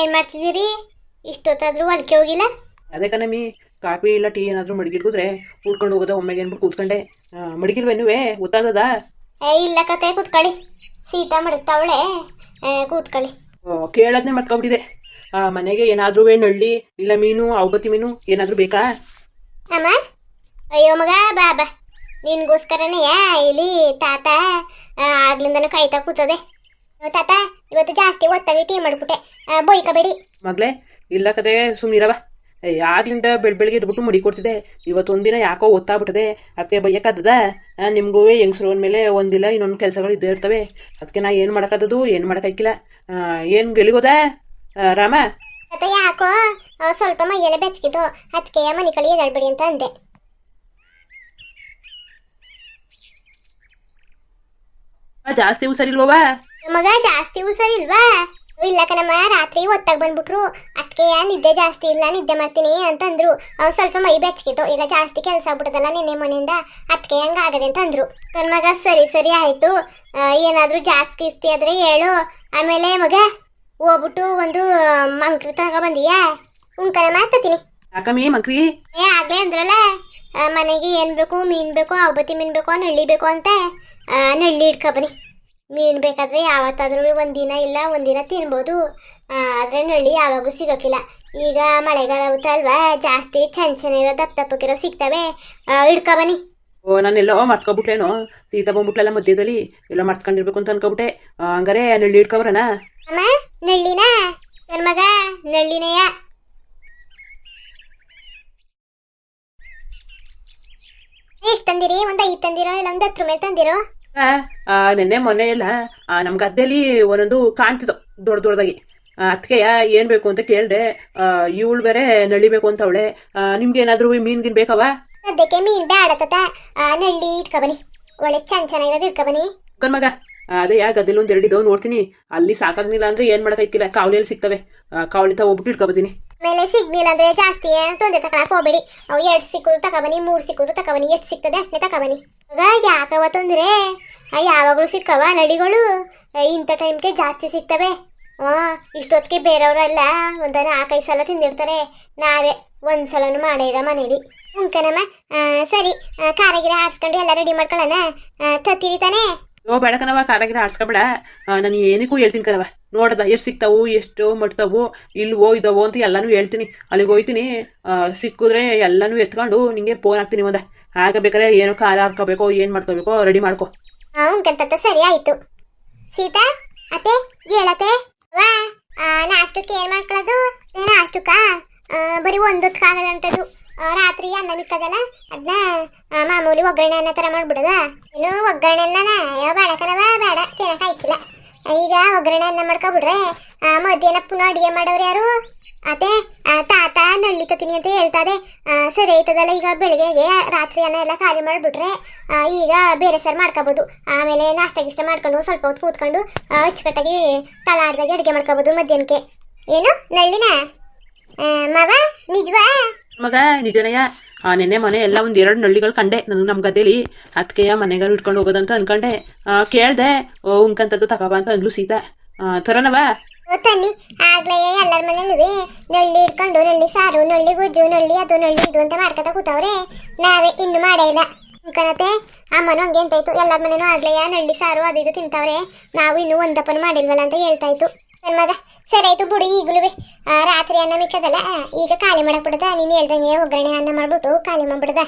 ಏನು ಮಾಡ್ತಿದ್ದೀರಿ? ಇಷ್ಟೊತ್ತಾದರೂ ಹೊಲಕ್ಕೆ ಹೋಗಿಲ್ಲ? ಅದೇ ಕಣಮಿ, ಕಾಫಿ ಇಲ್ಲ ಟೀ ಏನಾದರೂ ಮಡಗಿರ್ಗುದ್ರೆ ಉಳ್ಕೊಂಡು ಹೋಗೋದ ಒಮ್ಮೆಗೆ ಅಂದ್ಬಿಟ್ಟು ಕೂತ್ಕೊಂಡೆ. ಮಡಗಿಲ್ವೇನುವೆ ಗೊತ್ತಾಗದ? ಇಲ್ಲ ಕತೆ, ಕೂತ್ಕೊಳ್ಳಿ. ಸೀತಾ ಮಡಗ್ತಾವಳೆ, ಕೂತ್ಕೊಳ್ಳಿ. ಕೇಳೋದನ್ನೇ ಮಾಡ್ಕೊಬಿಟ್ಟಿದೆ. ಮನೆಗೆ ಏನಾದರೂ ನಳ್ಳಿ ಇಲ್ಲ ಮೀನು, ಅವಬತ್ತಿ ಮೀನು ಏನಾದರೂ ಬೇಕಾ? ಅಮ್ಮ, ಅಯ್ಯೋ ಮಗ ಬಾ ಬಾ, ನಿನ್ಗೋಸ್ಕರನೇ ಇಲ್ಲಿ ತಾತ ಆಗ್ಲಿಂದನೂ ಕಾಯ್ತಾ ಕೂತದೆ. ತಾತ, ಇವತ್ತು ಜಾಸ್ತಿ ಒತ್ತಾಗಿ ಟೀ ಮಾಡಿಬಿಟ್ಟೆ, ಬೈಕಬೇಡಿ. ಮಗಳೇ ಇಲ್ಲ ಕತೆ, ಸುಮ್ಮನಿರವ. ಆಗ್ಲಿಂದ ಬೆಳಗ್ಗೆ ಎದ್ಬಿಟ್ಟು ಮುಡಿ ಕೊಡ್ತಿದ್ದೆ. ಇವತ್ತೊಂದಿನ ಯಾಕೋ ಒತ್ತಾಗ್ಬಿಟ್ಟದೆ, ಅದಕ್ಕೆ ಬೈಯಕ್ಕಾದದ. ನಿಮಗೂ ಹೆಂಗಸ್ರು ಅಂದಮೇಲೆ ಒಂದಿಲ್ಲ ಇನ್ನೊಂದು ಕೆಲಸಗಳು ಇದ್ದೇ ಇರ್ತವೆ. ಅದಕ್ಕೆ ನಾ ಏನು ಮಾಡೋಕ್ಕಾದದು, ಏನು ಮಾಡೋಕ್ಕಾಗಿಲ್ಲ. ಏನು ಗೆಲಿಗೋದ ರಾಮ? ತಾತ ಯಾಕೋ ಸ್ವಲ್ಪ ಮೈಯೆಲ್ಲ ಬೆಚ್ಚಗಿದ್ದು, ಅದಕ್ಕೆ ಮನೆ ಕಳಿ ಎದಾಡ್ಬೇಡಿ ಅಂತ ಅಂದೆ. ಜಾಸ್ತಿ ಹುಷಾರಿಲ್ವವ? ಮಗ ಜಾಸ್ತಿ ಹುಷಾರಿಲ್ವಾ? ಇಲ್ಲ ಕಣಮ್ಮ, ರಾತ್ರಿ ಒತ್ತಾಗ ಬಂದ್ಬಿಟ್ರು. ಅದಕ್ಕೆ ನಿದ್ದೆ ಜಾಸ್ತಿ ಇಲ್ಲ, ನಿದ್ದೆ ಮಾಡ್ತೀನಿ ಅಂತಂದ್ರು. ಸ್ವಲ್ಪ ಮೈ ಬೆಚ್ಚಗಿತ್ತು, ಇಲ್ಲ ಜಾಸ್ತಿ ಕೆಲಸ ಆಗ್ಬಿಟ್ಟದಲ್ಲ ನಿನ್ನೆ ಮನೆಯಿಂದ, ಅದಕ್ಕೆ ಹಂಗಾಗದೆ ಅಂತ ಅಂದ್ರು. ನನ್ನ ಮಗ ಸರಿ ಸರಿ ಆಯ್ತು, ಏನಾದರೂ ಜಾಸ್ತಿ ಗಿಸ್ತಿ ಆದ್ರೆ ಹೇಳು. ಆಮೇಲೆ ಮಗ ಹೋಗ್ಬಿಟ್ಟು ಒಂದು ಮಂಕ್ರಿ ತಗೊಬಂದಿಯಾ? ಕಣಮ್ಮ ತತ್ತೀನಿ. ಯಾಕಮ್ಮಿ ಮಂಕ್ರಿ? ಆಗ್ಲೇ ಅಂದ್ರಲ್ಲ, ಮನೆಗೆ ಏನು ಬೇಕು, ಮೀನು ಬೇಕು, ಅವಬತ್ತಿ ಮೀನು ಬೇಕು, ನಳ್ಳಿ ಬೇಕು ಅಂತ. ನಳ್ಳಿ ಇಟ್ಕೊಬನ್ನಿ. ಮೀನು ಬೇಕಾದರೆ ಯಾವತ್ತಾದ್ರೂ ಒಂದಿನ ಇಲ್ಲ ಒಂದಿನ ತಿನ್ಬೋದು, ಆದರೆ ನಳ್ಳಿ ಯಾವಾಗೂ ಸಿಗೋಕ್ಕಿಲ್ಲ. ಈಗ ಮಳೆಗಾಲ ಆಗುತ್ತಲ್ವಾ, ಜಾಸ್ತಿ ಚೆನ್ನ ದಪ್ಪ ದಪ್ಪಕ್ಕಿರೋ ಸಿಗ್ತವೆ, ಇಟ್ಕೊಬನ್ನಿ. ನಾನೆಲ್ಲೋ ಮರ್ತ್ಕೊಬಿಟ್ಲೇನೋ, ಸೀತಾ ಬಂದ್ಬಿಟ್ಲಲ್ಲ ಮಧ್ಯದಲ್ಲಿ, ಎಲ್ಲ ಮರ್ತ್ಕೊಂಡಿರ್ಬೇಕು ಅಂತ ಅನ್ಕೊಬಿಟ್ಟೆ. ಹಂಗಾರೆ ನಳ್ಳಿ ಇಟ್ಕೊಬ್ರಣ? ಅಮ್ಮ, ನಳ್ಳಿನ? ನನ್ನ ಮಗ ನಳ್ಳಿನೆಯ. ಎಷ್ಟು ತಂದಿರಿ? ಒಂದು 5 ತಂದಿರೋ ಇಲ್ಲ ಒಂದು 10 ಮೇಲೆ ತಂದಿರೋ? ನೆನ್ನೆ ಮೊನ್ನೆ ಎಲ್ಲ ನಮ್ಮ ಗದ್ದೆಯಲ್ಲಿ ಒಂದೊಂದು ಕಾಣ್ತಿದ್ದೋ ದೊಡ್ಡ ದೊಡ್ಡದಾಗಿ. ಅದಕ್ಕೆ ಏನು ಬೇಕು ಅಂತ ಕೇಳಿದೆ. ಇವಳು ಬೇರೆ ನಳಿಬೇಕು ಅಂತ ಅವಳೆ. ನಿಮ್ಗೆ ಏನಾದರೂ ಮೀನ್ಗಿನ್ ಬೇಕವ? ಸದ್ಯಕ್ಕೆ ಮೀನು ಬೇಡ ತಾತ, ನಳ್ಳಿ ಇಟ್ಕೊಬನ್ನಿ. ಒಳ್ಳೆ ಚೆನ್ನಾಗಿರೋದು ಇಟ್ಕೊಬನ್ನಿ. ಮಗ ಅದೇ ಗದ್ದೆಲಿ ಒಂದು 2 ಇದ್ದವು ನೋಡ್ತೀನಿ. ಅಲ್ಲಿ ಸಾಕಾಗ್ಲಿಲ್ಲ ಅಂದ್ರೆ ಏನು ಮಾಡೋಕ್ಕಾಗಿಲ್ಲ, ಕಾವಲಿಯಲ್ಲಿ ಸಿಗ್ತವೆ. ಕಾವಲಿ ಹೋಗ್ಬಿಟ್ಟು ಇಟ್ಕೊಬತ್ತೀನಿ. ಆಮೇಲೆ ಸಿಗ್ಲಿಲ್ಲ ಅಂದ್ರೆ ಜಾಸ್ತಿ ತೊಂದರೆ ತಗೊಳಕ್ ಹೋಗ್ಬೇಡಿ. ಅವು 2 ಸಿಕ್ಕರು ತಗೊಬನ್ನಿ, 3 ಸಿಕ್ಕರು ತಗೊಬನ್ನಿ, ಎಷ್ಟು ಸಿಗ್ತದೆ ಅಷ್ಟೇ ತಗೊಬನ್ನಿ. ಯಾಕವ ತೊಂದರೆ? ಯಾವಾಗಲೂ ಸಿಕ್ಕವ ನಳಿಗಳು, ಇಂಥ ಟೈಮ್ಗೆ ಜಾಸ್ತಿ ಸಿಗ್ತವೆ. ಇಷ್ಟೊತ್ತಿಗೆ ಬೇರೆಯವರೆಲ್ಲ ಒಂದು 4-5 ಸಲ ತಿಂದಿರ್ತಾರೆ, ನಾವೇ ಒಂದ್ಸಲನು ಮಾಡೇದ ಮನೇಲಿ. ಕಣಮ್ಮ, ಸರಿ, ಕಾರಾಗಿರ ಆಡ್ಸ್ಕೊಂಡು ಎಲ್ಲ ರೆಡಿ ಮಾಡ್ಕೊಳ್ಳೋಣ, ತತ್ತೀರಿ ತಾನೇ? ಬೇಡ ಕಣವ, ಕಾರಾಗಿರ ಆಡ್ಸ್ಕೊಬೇಡ. ನಾನು ಏನಕ್ಕೂ ಹೇಳ್ತೀನಿ ಕಣವ. ನೋಡ್ದ ಎಷ್ಟು ಸಿಗ್ತಾವು, ಎಷ್ಟು ಮಟ್ತಾವು, ಇಲ್ವೋ ಇದಾವೋ ಅಂತ ಎಲ್ಲನೂ ಹೇಳ್ತೀನಿ. ಅಲ್ಲಿಗೆ ಹೋಗ್ತೀನಿ, ಸಿಕ್ಕಿದ್ರೆ ಎಲ್ಲನೂ ಎತ್ಕೊಂಡು ನಿಂಗೆ ಫೋನ್ ಹಾಕ್ತೀನಿ. ಆಗ ಬೇಕಾದ್ರೆ ಏನೋ ಖಾರ ಹಾಕೋಬೇಕೋ ಏನು ಮಾಡ್ಕೋಬೇಕೋ ರೆಡಿ ಮಾಡ್ಕೊ. ಉಂಟಂತ ಸರಿ ಆಯ್ತು. ಸೀತಾ ಅತ್ತೆ ಹೇಳತ್ತೆ, ವಾ ನಾಷ್ಟಕ್ಕೆ ಏನು ಮಾಡ್ಕೊಳ್ಳೋದು? ನಾಷ್ಟಕ್ಕ ಬರೀ ಒಂದೊತ್ತಾಗದಂಥದ್ದು. ರಾತ್ರಿ ಅನ್ನ ಮಿಕ್ಕದಲ್ಲ, ಅದನ್ನ ಮಾಮೂಲಿ ಒಗ್ಗರಣೆ ಅನ್ನ ಥರ ಮಾಡ್ಬಿಡೋದ? ಏನು ಒಗ್ಗರಣೆ ಅನ್ನನ? ಯಾವ ಬೇಡ ಕಣವ, ಬೇಡ, ತಿನ್ನಕ್ಕೆ ಆಯ್ತಿಲ್ಲ. ಈಗ ಒಗ್ಗರಣೆ ಅನ್ನ ಮಾಡ್ಕೊಬಿಡ್ರೆ ಮಧ್ಯಾಹ್ನ ಪುನಃ ಅಡುಗೆ ಮಾಡೋರು ಯಾರು? ಅದೇ ತಾತ ನಳ್ಳಿ ತತ್ತೀನಿ ಅಂತ ಹೇಳ್ತಾದೆ. ಸರಿ ಆಯ್ತದಲ್ಲ, ಈಗ ಬೆಳಗ್ಗೆಗೆ ರಾತ್ರಿ ಅನ್ನ ಎಲ್ಲ ಖಾಲಿ ಮಾಡಿಬಿಟ್ರೆ ಈಗ ಬೇರೆ ಸರ್ ಮಾಡ್ಕೋಬೋದು. ಆಮೇಲೆ ನಾಷ್ಟ ಗಿಷ್ಟ ಮಾಡ್ಕೊಂಡು ಸ್ವಲ್ಪ ಹೊತ್ತು ಕೂತ್ಕೊಂಡು ಅಚ್ಚುಕಟ್ಟಾಗಿ ತಲಾಡ್ದಾಗೆ ಅಡುಗೆ ಮಾಡ್ಕೋಬೋದು ಮಧ್ಯಾಹ್ನಕ್ಕೆ. ಏನು ನಳ್ಳಿನ ಮಾವ? ನಿಜವಾ ಮಗ? ನಿಜನಯ್ಯ. ನೆನ್ನೆ ಮನೆ ಎಲ್ಲ ಒಂದು 2 ನಳ್ಳಿಗಳು ಕಂಡೆ ನಾನು ನಮ್ಮ ಗದ್ದೆಲಿ. ಅದಕ್ಕೆ ಮನೆಗಾರು ಇಟ್ಕೊಂಡು ಹೋಗೋದಂತ ಅನ್ಕೊಂಡೆ. ಕೇಳಿದೆ, ಉಂಕಂತದ್ದು ತಗೋಬ ಅಂತ ಅಂದ್ಲು ಸೀತಾ. ತರೋಣವ? ತನ್ನಿ. ಆಗ್ಲೇ ಎಲ್ಲರ ಮನೇಲೂ ನಳ್ಳಿ ಇಟ್ಕೊಂಡು ನಳ್ಳಿ ಸಾರು, ನಳ್ಳಿ ಗೊಜ್ಜು, ನಳ್ಳಿ ಅದು ನಳ್ಳಿ ಇದು ಅಂತ ಮಾಡ್ಕೊತಾ ಕೂತವ್ರೆ. ನಾವೇ ಇನ್ನು ಮಾಡೇ ಇಲ್ಲ. ಕಣತೆ ಅಮ್ಮನೂ ಹಂಗೆ ಅಂತಾಯ್ತು, ಎಲ್ಲರ ಮನೇನೂ ಆಗ್ಲೇ ನಳ್ಳಿ ಸಾರು ಅದು ಇದು ತಿಂತಾವ್ರೆ, ನಾವು ಇನ್ನೂ ಒಂದಪ್ಪನ ಮಾಡಿಲ್ವಲ್ಲ ಅಂತ ಹೇಳ್ತಾಯಿತ್ತು ನನ್ನ ಮಗ. ಸರಿ ಆಯ್ತು ಬಿಡು, ಈಗಲೂ ರಾತ್ರಿ ಅನ್ನ ಮಿಕ್ಕದಲ್ಲ, ಈಗ ಖಾಲಿ ಮಾಡಕ್ ಬಿಡದ. ನೀನು ಹೇಳ್ದಂಗೆ ಒಗ್ಗರಣೆ ಅನ್ನ ಮಾಡ್ಬಿಟ್ಟು ಖಾಲಿ ಮಾಡ್ಬಿಡ್ದ.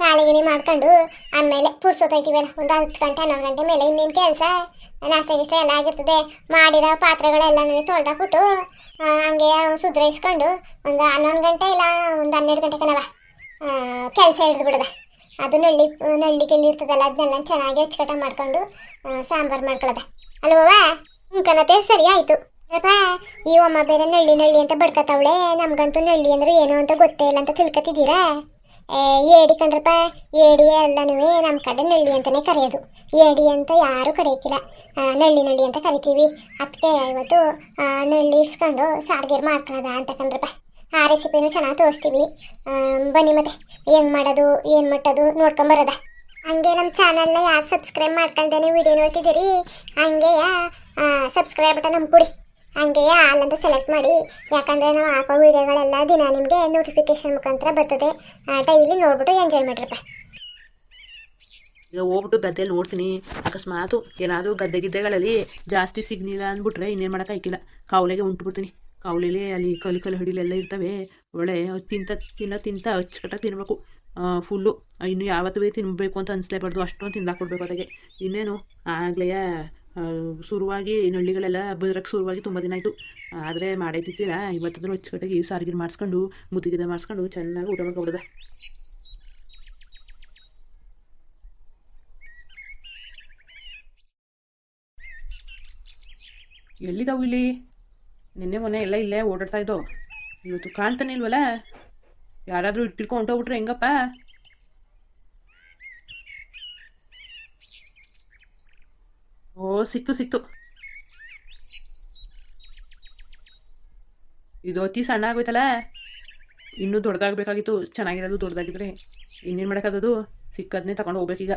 ಖಾಲಿಗಿಲಿ ಮಾಡ್ಕೊಂಡು ಆಮೇಲೆ ಪುಡ್ಸೋತೈತಿವಲ್ಲ, ಒಂದು 10 ಗಂಟೆ 11 ಗಂಟೆ ಮೇಲೆ ಇನ್ನೇನು ಕೆಲಸ, ನಾಷ್ಟ ಗಿಷ್ಟ ಎಲ್ಲ ಆಗಿರ್ತದೆ. ಮಾಡಿರೋ ಪಾತ್ರೆಗಳೆಲ್ಲನೂ ತೊಳ್ದಾಕ್ಬಿಟ್ಟು ಹಂಗೆ ಸುಧಾರಿಸ್ಕೊಂಡು ಒಂದು 11 ಗಂಟೆ ಇಲ್ಲ ಒಂದು 12 ಗಂಟೆ ಕಣವ ಕೆಲಸ ಹಿಡಿದು ಬಿಡದ. ಅದು ನಳ್ಳಿ ಇರ್ತದಲ್ಲ, ಅದನ್ನೆಲ್ಲ ಚೆನ್ನಾಗಿ ಅಚ್ಚುಕಟ್ಟ ಮಾಡ್ಕೊಂಡು ಸಾಂಬಾರು ಮಾಡ್ಕೊಳ್ಳೋದ ಅಲ್ವವಾ? ಕಣತೆ ಸರಿ ಆಯಿತು. ಈ ಅಮ್ಮ ಬೇರೆ ನಳ್ಳಿ ನಳ್ಳಿ ಅಂತ ಬಡ್ಕತ್ತವಳೆ. ನಮ್ಗಂತೂ ನಳ್ಳಿ ಅಂದ್ರೆ ಏನು ಅಂತ ಗೊತ್ತೇ ಇಲ್ಲ ಅಂತ ತಿಳ್ಕೊತಿದ್ದೀರಾ? ಏಡಿ ಕಣ್ರಪ್ಪ, ಏಡಿ ಎಲ್ಲನೂ ನಮ್ಮ ಕಡೆ ನಳ್ಳಿ ಅಂತಲೇ ಕರೆಯೋದು. ಏಡಿ ಅಂತ ಯಾರೂ ಕರೆಯೋಕ್ಕಿಲ್ಲ, ನಳ್ಳಿ ನಳ್ಳಿ ಅಂತ ಕರಿತೀವಿ. ಅದಕ್ಕೆ ಇವತ್ತು ನಳ್ಳಿ ಇಡ್ಸ್ಕೊಂಡು ಸಾರ್ಗೀರು ಮಾಡ್ಕೊಳ್ಳೋದ ಅಂತ ಕಣ್ರಪ್ಪ. ಆ ರೆಸಿಪಿನೂ ಚೆನ್ನಾಗಿ ತೋರಿಸ್ತೀವಿ. ಬನ್ನಿ ಮತ್ತೆ ಹೆಂಗೆ ಮಾಡೋದು ಏನು ಮಟ್ಟೋದು ನೋಡ್ಕೊಂಬರೋದ. ಹಂಗೆ ನಮ್ಮ ಚಾನಲ್ನ ಯಾರು ಸಬ್ಸ್ಕ್ರೈಬ್ ಮಾಡ್ಕೊಳ್ದೇನೆ ವಿಡಿಯೋ ನೋಡ್ತಿದ್ದೀರಿ, ಹಂಗೆ ಸಬ್ಸ್ಕ್ರೈಬ್ ಬಟನ್ ನಮ್ಮ ಕೊಡಿ. ಹಂಗೆ ಹಾಲಂತ ಸೆಲೆಕ್ಟ್ ಮಾಡಿ, ಯಾಕಂದರೆ ನಾವು ಹಾಕೋ ವೀಡಿಯೋಗಳೆಲ್ಲ ದಿನ ನಿಮಗೆ ನೋಟಿಫಿಕೇಶನ್ ಮುಖಾಂತರ ಬರ್ತದೆ. ಡೈಲಿ ನೋಡ್ಬಿಟ್ಟು ಎಂಜಾಯ್ ಮಾಡ್ರಪ್ಪ. ಈಗ ಹೋಗ್ಬಿಟ್ಟು ಗದ್ದೆಯಲ್ಲಿ ನೋಡ್ತೀನಿ, ಅಕಸ್ಮಾತು ಏನಾದರೂ ಗದ್ದೆ ಗಿದ್ದೆಗಳಲ್ಲಿ ಜಾಸ್ತಿ ಸಿಗ್ನಿಲ್ಲ ಅಂದ್ಬಿಟ್ರೆ ಇನ್ನೇನು ಮಾಡೋಕ್ಕಾಗಿಲ್ಲ, ಕಾವಲೆಗೆ ಉಂಟುಬಿಡ್ತೀನಿ. ಕಾವಲೆಯಲ್ಲಿ ಅಲ್ಲಿ ಕಲ್ಲು ಹಡಿಲೆಲ್ಲ ಇರ್ತವೆ, ಒಳ್ಳೆ ತಿಂತ ಅಚ್ಚುಕಟ್ಟಾಗಿ ತಿನ್ನಬೇಕು ಫುಲ್ಲು. ಇನ್ನು ಯಾವತ್ತೂ ತಿನ್ನಬೇಕು ಅಂತ ಅನಿಸ್ಲೇಬಾರ್ದು, ಅಷ್ಟೊಂದು ತಿಂದಾಕ್ಬಿಡ್ಬೇಕು ಅದಕ್ಕೆ. ಇನ್ನೇನು ಆಗಲೇ ಶುರುವಾಗಿ ನಳ್ಳಿಗಳೆಲ್ಲ ಬರೋಕ್ಕೆ ಶುರುವಾಗಿ ತುಂಬ ದಿನ ಆಯಿತು. ಆದರೆ ಮಾಡೈತಿಲ್ಲ, ಇವತ್ತಾದ್ರೂ ಅಚ್ಚುಕಟ್ಟಾಗಿ ಸಾರಿಗೆರು ಮಾಡಿಸ್ಕೊಂಡು ಮುದ್ದಿಗೆ ಮಾಡಿಸ್ಕೊಂಡು ಚೆನ್ನಾಗಿ ಊಟ ಮಾಡ್ಕೊಬಿಡ್ದೆ. ಎಲ್ಲಿದ್ದಾವು ಇಲ್ಲಿ? ನಿನ್ನೆ ಮೊನ್ನೆ ಎಲ್ಲ ಇಲ್ಲೇ ಓಡಾಡ್ತಾ ಇದ್ದೋ, ಇವತ್ತು ಕಾಣ್ತಾನೆ ಇಲ್ವಲ್ಲ? ಯಾರಾದರೂ ಇಟ್ಟಿರ್ಕೊಂಡು ಹೊಂಟೋಗ್ಬಿಟ್ರೆ ಹೆಂಗಪ್ಪ? ಓ ಸಿಕ್ತು. ಇದು ಅತಿ ಸಣ್ಣ ಆಗೋಯ್ತಲ್ಲ, ಇನ್ನೂ ದೊಡ್ಡದಾಗಬೇಕಾಗಿತ್ತು. ಚೆನ್ನಾಗಿರೋದು ದೊಡ್ಡದಾಗಿದ್ರೆ ಇನ್ನೇನು ಮಾಡೋಕ್ಕಾಗೋದು, ಸಿಕ್ಕದನ್ನೇ ತಗೊಂಡು ಹೋಗ್ಬೇಕೀಗ.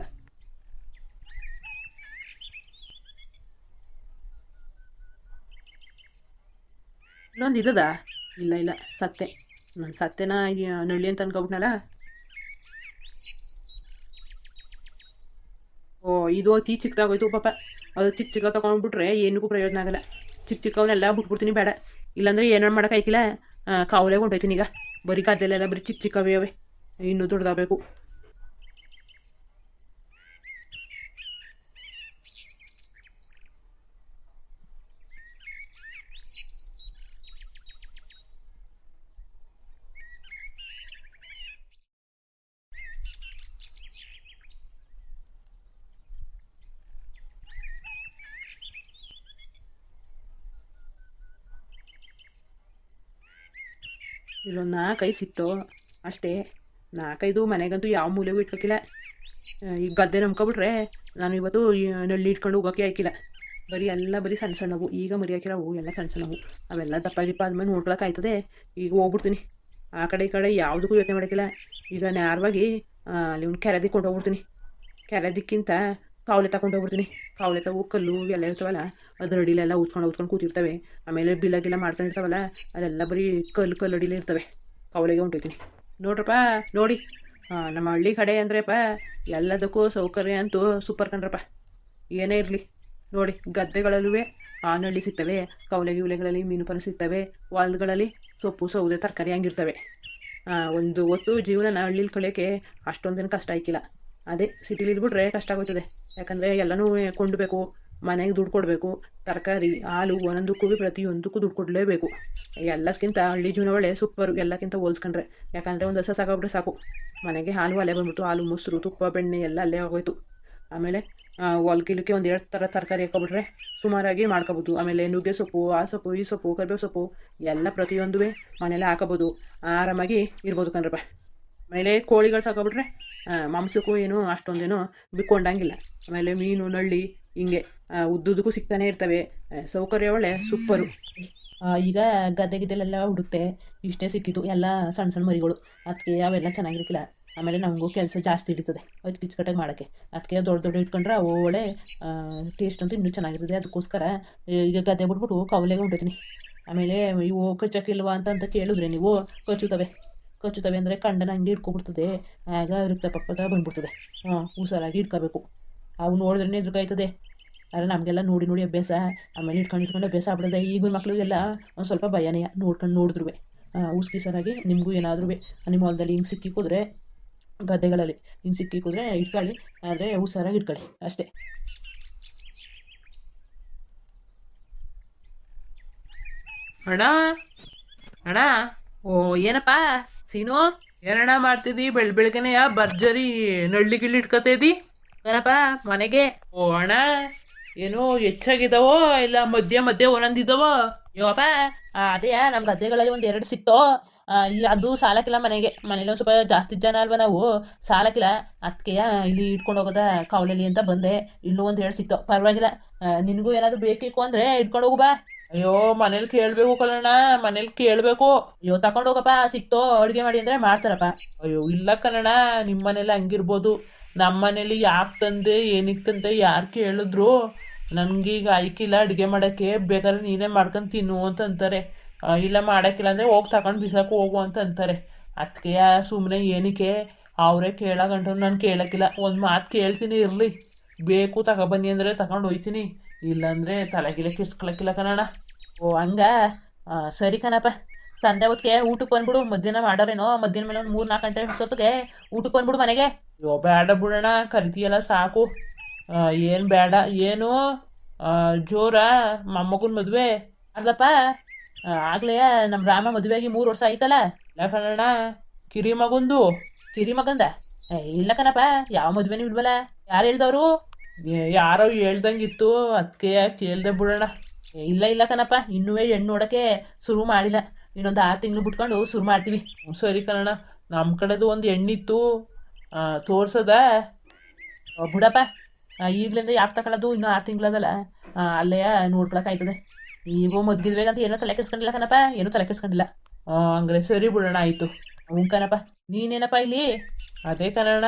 ಇನ್ನೊಂದು ಇದ್ದದ? ಇಲ್ಲ ಸತ್ತೆ. ನಾನು ಸತ್ತೆನ ನಳ್ಳಿ ಅಂತ ಅನ್ಕೊಬಿಟ್ನಲ್ಲ. ಓ ಇದು ಅತಿ ಚಿಕ್ಕದಾಗೋಯ್ತು ಪಾಪ. ಅದು ಚಿಕ್ಕ ತಗೊಂಡ್ಬಿಟ್ರೆ ಏನಕ್ಕೂ ಪ್ರಯೋಜನ ಆಗಲ್ಲ. ಚಿಕ್ಕವನ್ನೆಲ್ಲ ಬಿಟ್ಬಿಡ್ತೀನಿ, ಬೇಡ ಇಲ್ಲಾಂದ್ರೆ ಏನೋ ಮಾಡೋಕ್ಕಾಯ್ಕಿಲ್ಲ. ಕಾವಲೆಗೆ ಹೊಂಟೋಯ್ತೀನಿ ಈಗ. ಬರೀ ಗದ್ದೆಲೆಲ್ಲ ಬರೀ ಚಿಕ್ಕವೇ ಅವೆ, ಇನ್ನೂ ದೊಡ್ಡದಾಗಬೇಕು. ಇಲ್ಲೊಂದು 4-5 ಸಿಕ್ತು ಅಷ್ಟೇ. 4-5 ಮನೆಗಂತೂ ಯಾವ ಮೂಲೆಗೂ ಇಟ್ಕೋಕ್ಕಿಲ್ಲ. ಈಗ ಗದ್ದೆ ನಂಬ್ಕೊಬಿಟ್ರೆ ನಾನು ಇವತ್ತು ನಳ್ಳಿ ಇಟ್ಕೊಂಡು ಹೋಗೋಕ್ಕೆ ಹಾಕಿಲ್ಲ. ಬರೀ ಸಣ್ಣವು ಈಗ ಮರಿ ಹಾಕಿರೋವು ಎಲ್ಲ ಸಣ್ಣವು. ಅವೆಲ್ಲ ದಪ್ಪ ಗಿಪ್ಪ ಆದ್ಮೇಲೆ ನೋಡ್ಕೊಳಕ್ಕಾಯ್ತದೆ. ಈಗ ಹೋಗ್ಬಿಡ್ತೀನಿ ಆ ಕಡೆ ಈ ಕಡೆ, ಯಾವುದಕ್ಕೂ ಯೋಚನೆ ಮಾಡೋಕ್ಕಿಲ್ಲ. ಈಗ ನೇರವಾಗಿ ಅಲ್ಲಿ ಒಂದು ಕೆರೆ ದಿಕ್ಕೊಂಡು ಹೋಗ್ಬಿಡ್ತೀನಿ. ಕೆರೆ ದಿಕ್ಕಿಂತ ಕಾವಲೆ ತಗೊಂಡು ಹೋಗ್ಬಿಡ್ತೀನಿ. ಕಾವಲೆ ತಗೋ ಕಲ್ಲು ಎಲ್ಲ ಇರ್ತಾವಲ್ಲ, ಅದ್ರ ಅಡಿಲೆಲ್ಲ ಊದ್ಕೊಂಡು ಕೂತಿರ್ತವೆ. ಆಮೇಲೆ ಬಿಲಗಿಲ್ಲ ಮಾಡ್ಕೊಂಡಿರ್ತಾವಲ್ಲ, ಅದೆಲ್ಲ ಬರೀ ಕಲ್ಲು ಅಡಿಲೇ ಇರ್ತವೆ. ಕಾವಲೆಗೆ ಹೊಂಟೋಯ್ತೀನಿ. ನೋಡ್ರಪ್ಪ ನೋಡಿ, ನಮ್ಮ ಹಳ್ಳಿ ಕಡೆ ಅಂದ್ರಪ್ಪ ಎಲ್ಲದಕ್ಕೂ ಸೌಕರ್ಯ ಅಂತೂ ಸೂಪರ್ ಕಣ್ರಪ್ಪ. ಏನೇ ಇರಲಿ ನೋಡಿ, ಗದ್ದೆಗಳಲ್ಲೂ ನಳ್ಳಿ ಸಿಗ್ತವೆ, ಕವಲೆ ಗಿವಲೆಗಳಲ್ಲಿ ಮೀನು ಪನು ಸಿಗ್ತವೆ, ಹೊಲಗಳಲ್ಲಿ ಸೊಪ್ಪು ಸೌದೆ ತರಕಾರಿ ಹಂಗಿರ್ತವೆ. ಒಂದು ಹೊತ್ತು ಜೀವನ ಹಳ್ಳಿಲಿ ಕಳಿಯೋಕ್ಕೆ ಅಷ್ಟೊಂದೇನು ಕಷ್ಟ ಆಯ್ಕಿಲ್ಲ. ಅದೇ ಸಿಟಿಲಿ ಇದ್ಬಿಟ್ರೆ ಕಷ್ಟ ಆಗೋಯ್ತದೆ. ಯಾಕಂದರೆ ಎಲ್ಲನೂ ಕೊಂಡಬೇಕು, ಮನೆಗೆ ದುಡ್ಡು ಕೊಡಬೇಕು, ತರಕಾರಿ ಹಾಲು ಒಂದೊಂದಕ್ಕೂ ಪ್ರತಿಯೊಂದಕ್ಕೂ ದುಡ್ಡು ಕೊಡಲೇಬೇಕು. ಎಲ್ಲಕ್ಕಿಂತ ಹಳ್ಳಿ ಜೀವನ ಒಳ್ಳೆ ಸೂಪರು ಎಲ್ಲಕ್ಕಿಂತ ಹೋಲ್ಸ್ಕೊಂಡ್ರೆ. ಯಾಕಂದರೆ ಒಂದು ಹಸ ಸಾಕಾಗ್ಬಿಟ್ರೆ ಸಾಕು, ಮನೆಗೆ ಹಾಲು ಅಲ್ಲೇ ಬಂದ್ಬಿಟ್ಟು, ಹಾಲು ಮೊಸರು ತುಪ್ಪ ಬೆಣ್ಣೆ ಎಲ್ಲ ಅಲ್ಲೇ ಆಗೋಯ್ತು. ಆಮೇಲೆ ಹೊಲ್ಗಿಲಕ್ಕೆ ಒಂದು 2 ಥರ ತರಕಾರಿ ಹಾಕೊಬಿಟ್ರೆ ಸುಮಾರಾಗಿ ಮಾಡ್ಕೊಬೋದು. ಆಮೇಲೆ ನುಗ್ಗೆ ಸೊಪ್ಪು, ಆ ಸೊಪ್ಪು ಈ ಸೊಪ್ಪು ಕರಿಬೇವು ಸೊಪ್ಪು ಎಲ್ಲ ಪ್ರತಿಯೊಂದು ಮನೇಲೆ ಹಾಕೋಬೋದು, ಆರಾಮಾಗಿ ಇರ್ಬೋದು ಕಣ್ರಪ್ಪ. ಆಮೇಲೆ ಕೋಳಿಗಳು ಸಾಕೊಬಿಟ್ರೆ ಮಾಂಸಕ್ಕೂ ಏನು ಅಷ್ಟೊಂದೇನು ಬಿಕ್ಕೊಂಡಂಗಿಲ್ಲ. ಆಮೇಲೆ ಮೀನು ನಳ್ಳಿ ಹಿಂಗೆ ಉದ್ದುದಕ್ಕೂ ಸಿಗ್ತಾನೆ ಇರ್ತವೆ. ಸೌಕರ್ಯ ಒಳ್ಳೆ ಸೂಪರು. ಈಗ ಗದ್ದೆಗಿದ್ದೆಲ್ಲ ಹುಡುಕ್ತೆ, ಇಷ್ಟೇ ಸಿಕ್ಕಿತು ಎಲ್ಲ ಸಣ್ಣ ಮರಿಗಳು. ಅದಕ್ಕೆ ಅವೆಲ್ಲ ಚೆನ್ನಾಗಿರ್ಕಿಲ್ಲ. ಆಮೇಲೆ ನಮಗೂ ಕೆಲಸ ಜಾಸ್ತಿ ಹಿಡಿತದೆ ಕಿಚ್ಕಟ್ಟಾಗಿ ಮಾಡೋಕ್ಕೆ. ಅದಕ್ಕೆ ದೊಡ್ಡ ಇಟ್ಕೊಂಡ್ರೆ ಒಳ್ಳೆ ಟೇಸ್ಟ್ ಅಂತೂ ಇನ್ನೂ ಚೆನ್ನಾಗಿರ್ತದೆ. ಅದಕ್ಕೋಸ್ಕರ ಈಗ ಗದ್ದೆ ಬಿಟ್ಬಿಟ್ಟು ಕವಲೆಗೆ ಹೊಂಟೋತೀನಿ. ಆಮೇಲೆ ಇವು ಕಚ್ಚಕ್ಕಿಲ್ವಾ ಅಂತ ಕೇಳಿದ್ರೆ ನೀವು ಕಚ್ಚುತ್ತವೆ ಅಂದರೆ ಕಂಡನ ಹಂಗೆ ಇಟ್ಕೊಬಿಡ್ತದೆ. ಆಗ ರಕ್ತ ಪಕ್ಕದ ಬಂದ್ಬಿಡ್ತದೆ. ಹುಷಾರಾಗಿ ಇಟ್ಕೋಬೇಕು. ಅವು ನೋಡಿದ್ರೇ ಎದುರುಕಾಯ್ತದೆ. ಆದರೆ ನಮಗೆಲ್ಲ ನೋಡಿ ಅಭ್ಯಾಸ, ಆಮೇಲೆ ಇಟ್ಕೊಂಡು ಅಭ್ಯಾಸ ಆಗ್ಬಿಡದೆ. ಈಗಿನ ಮಕ್ಳಿಗೆಲ್ಲ ಒಂದು ಸ್ವಲ್ಪ ಭಯನೇ ನೋಡಿದ್ರು ಹುಸ್ಕಿಸರಾಗಿ. ನಿಮಗೂ ಏನಾದರೂ ನಿಮ್ಮ ಹೊಲದಲ್ಲಿ ಹಿಂಗೆ ಸಿಕ್ಕಿ ಕೂದ್ರೆ, ಗದ್ದೆಗಳಲ್ಲಿ ಹಿಂಗೆ ಸಿಕ್ಕಿ ಕೂದ್ರೆ ಇಟ್ಕೊಳ್ಳಿ, ಆದರೆ ಹುಷಾರಾಗಿ ಇಟ್ಕೊಳ್ಳಿ ಅಷ್ಟೇ. ಅಣ್ಣ ಓ ಏನಪ್ಪ ಸೀನು, ಏನಣ್ಣ ಮಾಡ್ತಿದ್ದಿ ಬೆಳಗ್ಗೆನೆ? ಭರ್ಜರಿ ನಳ್ಳಿ ಗಿಳ್ಳಿ ಇಟ್ಕೊತಿದ್ದಿ ಏನಪ್ಪ ಮನೆಗೆ? ಓ ಅಣ್ಣ ಏನೋ ಹೆಚ್ಚಾಗಿದ್ದಾವೋ ಇಲ್ಲ ಮಧ್ಯೆ ಒಂದೊಂದಿದ್ದಾವೋ? ಯೋಪ್ಪ ಅದೇ ನಮ್ಮ ಗದ್ದೆಗಳಲ್ಲಿ 1-2 ಸಿಕ್ತೋ. ಅದು ಸಾಲಕ್ಕಿಲ್ಲ ಮನೇಲಿ ಒಂದು ಸ್ವಲ್ಪ ಜಾಸ್ತಿ ಜನ ಅಲ್ವಾ ನಾವು, ಸಾಲಕ್ಕಿಲ್ಲ. ಅದಕ್ಕೆ ಇಲ್ಲಿ ಇಟ್ಕೊಂಡು ಹೋಗೋದ ಕಾವಲಲ್ಲಿ ಅಂತ ಬಂದೆ. ಇನ್ನೂ 1-2 ಸಿಕ್ತೋ, ಪರವಾಗಿಲ್ಲ. ನಿನಗೂ ಏನಾದರೂ ಬೇಕಿತ್ತು ಅಂದರೆ ಇಟ್ಕೊಂಡು ಹೋಗು ಬಾ. ಅಯ್ಯೋ ಮನೇಲಿ ಕೇಳಬೇಕು ಕಲ್ಲಣ್ಣ, ಮನೇಲಿ ಕೇಳಬೇಕು. ಅಯ್ಯೋ ತಗೊಂಡು ಹೋಗಪ್ಪ, ಸಿಕ್ತೋ ಅಡುಗೆ ಮಾಡಿ ಅಂದರೆ ಮಾಡ್ತಾರಪ್ಪ. ಅಯ್ಯೋ ಇಲ್ಲ ಕಲ್ಲಣ್ಣ, ನಿಮ್ಮ ಮನೇಲಿ ಹಂಗಿರ್ಬೋದು, ನಮ್ಮ ಮನೇಲಿ ಯಾಕೆ ತಂದೆ ಏನಕ್ಕೆ ತಂದೆ ಯಾರು ಕೇಳಿದ್ರು ನನಗೀಗ ಆಯ್ಕಿಲ್ಲ ಅಡುಗೆ ಮಾಡೋಕ್ಕೆ, ಬೇಕಾದ್ರೆ ನೀನೇ ಮಾಡ್ಕೊಂಡು ತಿನ್ನು ಅಂತ ಅಂತಾರೆ. ಇಲ್ಲ ಮಾಡೋಕ್ಕಿಲ್ಲ ಅಂದರೆ ಹೋಗಿ ತಗೊಂಡು ಬಿಸಾಕು ಹೋಗು ಅಂತ ಅಂತಾರೆ. ಅದಕ್ಕೆ ಸುಮ್ಮನೆ ಏನಕ್ಕೆ ಅವರೇ ಕೇಳಗಂಟು ನಾನು ಕೇಳೋಕ್ಕಿಲ್ಲ. ಒಂದು ಮಾತು ಕೇಳ್ತೀನಿ ಇರಲಿ, ಬೇಕು ತಗೊಬನ್ನಿ ಅಂದರೆ ತಗೊಂಡು ಹೋಯ್ತೀನಿ, ಇಲ್ಲಾಂದರೆ ತಲೆಗಿಲೆ ಕಿಸ್ಕೊಳಕ್ಕಿಲ್ಲ ಕಣಣ್ಣ. ಓ ಹಂಗ ಸರಿ ಕಣಪ್ಪ. ಸಂಜೆ ಹೊತ್ತಿಗೆ ಊಟಕ್ಕೆ ಬಂದ್ಬಿಡು. ಮಧ್ಯಾಹ್ನ ಮಾಡೋರೇನೋ, ಮಧ್ಯಾಹ್ನ ಮೇಲೆ ಒಂದು 3-4 ಗಂಟೆ ಹೊತ್ತಿಗೆ ಊಟಕ್ಕೆ ಬಂದ್ಬಿಡು ಮನೆಗೆ. ಅಯ್ಯೋ ಬೇಡ ಬಿಡೋಣ, ಕರಿತೀಯಲ್ಲ ಸಾಕು. ಏನು ಬೇಡ. ಏನು ಜೋರ ಮೊಮ್ಮಗನ ಮದುವೆ? ಅಲ್ಲಪ್ಪ, ಆಗ್ಲೇ ನಮ್ಮ ರಾಮ ಮದುವೆಯಾಗಿ 3 ವರ್ಷ ಆಯ್ತಲ್ಲ. ಇಲ್ಲ ಕಣಣ್ಣ, ಕಿರಿ ಮಗಂದು. ಕಿರಿ ಮಗಂದ? ಇಲ್ಲ ಕಣಪ್ಪ, ಯಾವ ಮದುವೆನೂ ಇಲ್ವಲ್ಲ. ಯಾರು ಹೇಳ್ದವ್ರು? ಯಾರೋ ಹೇಳ್ದಂಗಿತ್ತು, ಅದಕ್ಕೆ ಕೇಳ್ದೆ ಬಿಡೋಣ. ಇಲ್ಲ ಇಲ್ಲ ಕಣಪ್ಪ, ಇನ್ನೂ ಹೆಣ್ಣು ನೋಡೋಕ್ಕೆ ಶುರು ಮಾಡಿಲ್ಲ. ಇನ್ನೊಂದು 6 ತಿಂಗಳು ಬಿಟ್ಕೊಂಡು ಶುರು ಮಾಡ್ತೀವಿ. ಸರಿ ಕಣಣ್ಣ, ನಮ್ಮ ಕಡೆದು ಒಂದು ಹೆಣ್ಣಿತ್ತು, ತೋರ್ಸದ? ಬಿಡಪ್ಪ, ಈಗಲಿಂದ ಯಾಕೆ ತಗೊಳ್ಳೋದು? ಇನ್ನೂ 6 ತಿಂಗಳದಲ್ಲ, ಅಲ್ಲೇ ನೋಡ್ಕೊಳಕ್ಕಾಯ್ತದೆ. ನೀವು ಮದ್ಗಿದ್ಬೇಕಂತ ಏನೋ ತಲೆ ಕೆಸ್ಕೊಂಡಿಲ್ಲ ಕಣಪ್ಪ, ಏನೂ ತಲೆ ಕೆಸ್ಕೊಂಡಿಲ್ಲ. ಹಂಗ್ರೆ ಸರಿ ಬಿಡೋಣ, ಆಯಿತು. ಹ್ಞೂ ಕಣಪ್ಪ. ನೀನೇನಪ್ಪ ಇಲ್ಲಿ? ಅದೇ ಕಣಣ್ಣ,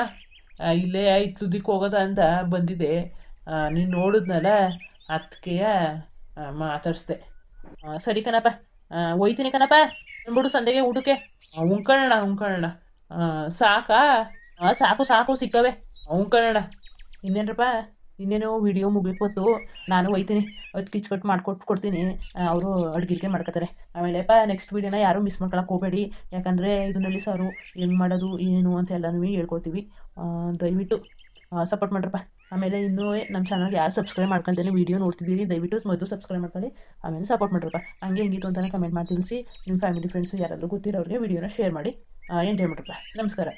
ಇಲ್ಲೇ ಇತ್ಲುದಿಕ್ಕೆ ಹೋಗೋದ ಅಂತ ಬಂದಿದೆ. ನೀನು ನೋಡಿದ್ನಲ್ಲ, ಅದಕ್ಕೆ ಮಾತಾಡಿಸ್ದೆ. ಸರಿ ಕಣಪ್ಪ, ಹೋಯ್ತೀನಿ ಕಣಪ್ಪ. ಬಂದ್ಬಿಡು ಸಂಜೆಗೆ ಊಟಕ್ಕೆ. ಉಂಕಣ ಸಾಕಾ? ಸಾಕು ಸಾಕು, ಸಿಕ್ಕವೆ. ಉಂಕಣ. ಇನ್ನೇನ್ರಪ್ಪ, ಇನ್ನೇನು ವಿಡಿಯೋ ಮುಗಿಸ್ಕೊತ್ತು ನಾನು ಹೋಯ್ತೀನಿ. ಅದು ಕಿಚ್ಕಟ್ಟು ಕೊಡ್ತೀನಿ. ಅವರು ಅಡುಗೆ ಮಾಡ್ಕೊತಾರೆ. ಆಮೇಲೆಪ್ಪ ನೆಕ್ಸ್ಟ್ ವೀಡಿಯೋನ ಯಾರೂ ಮಿಸ್ ಮಾಡ್ಕೊಳಕ್ಕೆ ಹೋಗಬೇಡಿ. ಯಾಕಂದರೆ ಇದನ್ನಲ್ಲಿ ಸಾರು ಹೆಂಗೆ ಮಾಡೋದು ಏನು ಅಂತ ಎಲ್ಲನೂ ಹೇಳ್ಕೊಡ್ತೀವಿ. ದಯವಿಟ್ಟು ಸಪೋರ್ಟ್ ಮಾಡ್ರಪ್ಪ. ಆಮೇಲೆ ಇನ್ನೂ ನಮ್ಮ ಚಾನಲ್ಗೆ ಯಾರು ಸಬ್ಸ್ಕ್ರೈಬ್ ಮಾಡ್ಕೊಳ್ತೇನೆ ವೀಡಿಯೋ ನೋಡ್ತಿದ್ದೀರಿ, ದಯವಿಟ್ಟು ಮೊದಲು ಸಬ್ಸ್ಕ್ರೈಬ್ ಮಾಡ್ಕೊಳ್ಳಿ, ಆಮೇಲೆ ಸಪೋರ್ಟ್ ಮಾಡ್ರಪ್ಪ. ಹಂಗೆ ಹೆಂಗಿತ್ತು ಅಂತಲೇ ಕಮೆಂಟ್ ಮಾಡಿ ತಿಳಿಸಿ. ನಿಮ್ಮ ಫ್ಯಾಮಿಲಿ ಫ್ರೆಂಡ್ಸು ಯಾರಾದರೂ ಗೊತ್ತಿರೋರಿಗೆ ವೀಡಿಯೋನ ಶೇರ್ ಮಾಡಿ ಎಂಜಾಯ್ ಮಾಡ್ರಪ್ಪ. ನಮಸ್ಕಾರ.